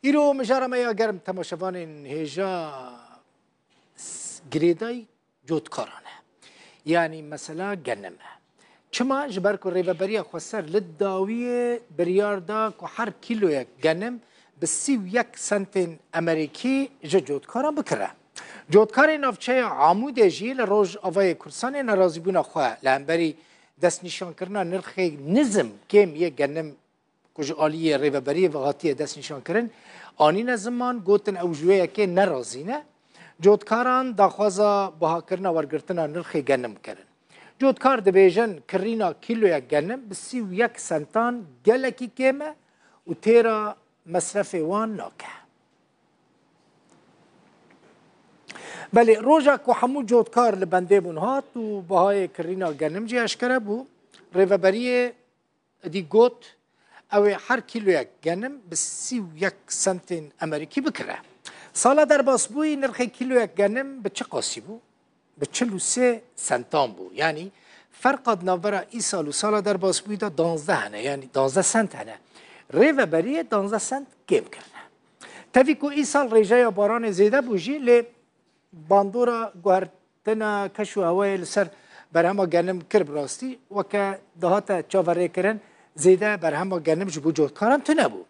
ایرو مجاره ما یا گرم تماشاوان هیجا گریدای جودکارانه یعنی مثلا گنمه چما جبر کو ریبری خسر للداویه بریاردا کو هر کیلو یک گنم به 31 سنت امریکی جودکاران بکره جودکار نافچه عمود جیل روز آوای کرسان ناراضی بونا خواه لعنبری دست نشان کردن نرخ نظم کم یک گنم کج عالیه ریبری وقتی دست نشان کردن آنین زمان گوتن اوجویه که ناراضینه جودکاران داخوازا بها کردن ورگرتنا نرخ گنم کردن جودکار دبیجن کرینا کیلو یک گنم به 31 سنتان گلکی کمه و تیرا مصرف وان ناکه بله روزا که همو جودکار لبنده بون هات و بهای کرینا گنم جی اشکره بو ریوبری دی گوت او هر کیلو یک گنم به 31 سنت امریکی بکره سالا در باس بوی نرخ کیلو یک گنم به چه قاسی بو؟ به 43 سنتان بو یعنی فرق نابرا ای سال و سالا در باس بوی دا 12 هنه یعنی 12 سنت هنه ریوبری 12 سنت کم کرده تفی که ای سال ریجای باران زیده بوجی لی باندورا گوهرتنا کشو هوای لسر برهما گنم کرب راستی و که دهاتا چاوره کرن زیده برهما گنم جبو جودکارم تنبو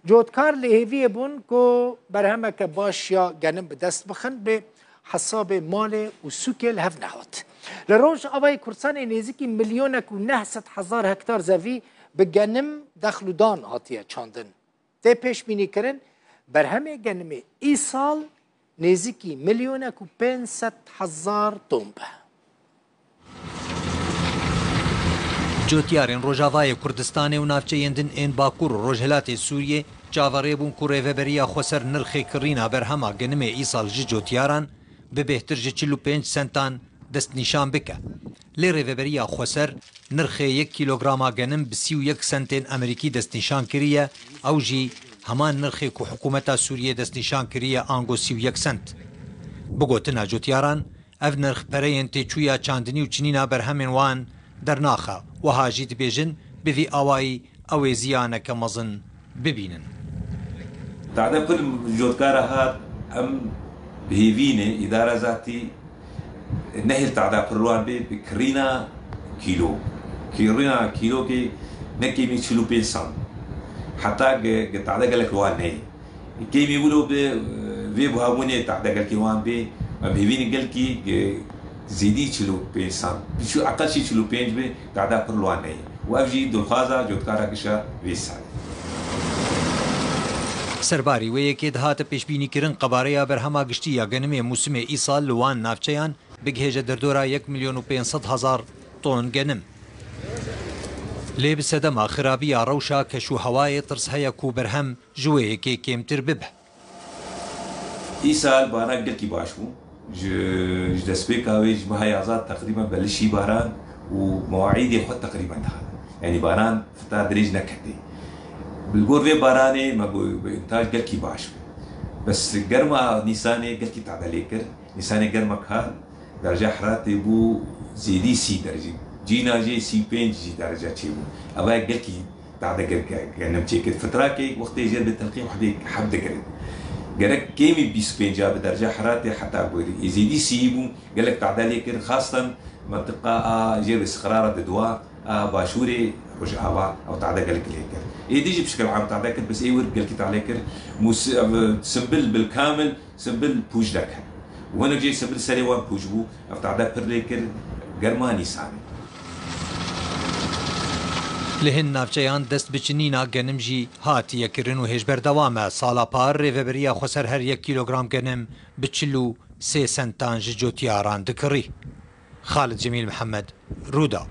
جودکار لهوی بون که برهما که باش یا گنم به دست بخن به حساب مال و سوکل هف نهات لروش آوای کرسان نیزی میلیونک و 900,000 هکتار زوی به گنم دخل دان هاتیه چاندن ده پیش بینی کرن برهمه گنم ای سال نزدیکی میلیونک و 500,000 تن به جوتیارین روجاوای کردستان و نافچه‌یندن این باکور و روجهلات سوریه جاوری بون کوره و بریا خسر نرخی کرینا برهما گنم ای سال جوتیاران به بهتر 45 سنتان دست نشان بکه لیره و بریا خسر نرخی 1 کیلوگرام گنم به 31 سنت امریکی دست نشان کریه او جی همان نرخی که حکومت سوریه دست نشان کریه آنگو 31 سنت بگوتنا جوتیاران اف نرخ پرین تیچویا چاندنی و چنینا برهمین وان در ناخه و هاجید بیجن بوی آوائی او زیانک مزن ببینن تعداد كل جودكارة هاد أم بهيفينة إدارة ذاتي نهل تعداد كروان بكرينا كيلو كي نكي من كيلو بينسان حتى تعداد قالك وان نهي كي بيقولوا في بهابوني تعداد قالك وان بهيفينة قالك زيدي كيلو بينسان شو أقل شيء كيلو بينج تعداد كروان نهي وأفجي دولخازا جودكارة كشا ويسال سرباری و یکی دهات پیشبینی کردن قباره برهما گشتی یا گنم موسم ای سال لوان نافچیان بگهج دردورا 1,500,000 تن گنم لی بسدما خرابی روشا کشو هوای ترس هیا کو برهم جوه یکی کمتر ببه ای سال باران گل کی باشو دسبیک هاویج بهای آزاد تقریبا بلشی باران و مواعید خود تقریبا ده يعني باران فتا دريج نكتي بالقور في باراني ما بإنتاج قلكي باش بس قرمة نيساني قلكي تعدليكر نيساني قرمة كان درجة حرارة بو زيدي سي درجة جينا جي سي بين جي درجة تيبو أبا قلكي تعدل قرنم تيكر فتراكي وقت يجير بالتلقيم وحدي حبدا قرن قالك كيمي بيس بين جاب درجة حرارة حتى أقول يزيدي سيبو قالك تعدليكر خاصة منطقة جير استقرار الدواء باشوري رجعوا او تعدى قالك ليكر ديجي بشكل عام تعدى بس ورق قالك تعليكر سمبل بالكامل سمبل بوجدك وانا جاي سمبل سريوان بوجبو او تعدى برليكر جرماني سامي لهن نافچیان دست بچنینا گنم جی هاتی یکرن و هجبر دوامه سالا پار ریوبریا خسر هر 1 کیلوگرام گنم بچلو 3 سنتان جوتیاران دکری خالد جمیل محمد رودا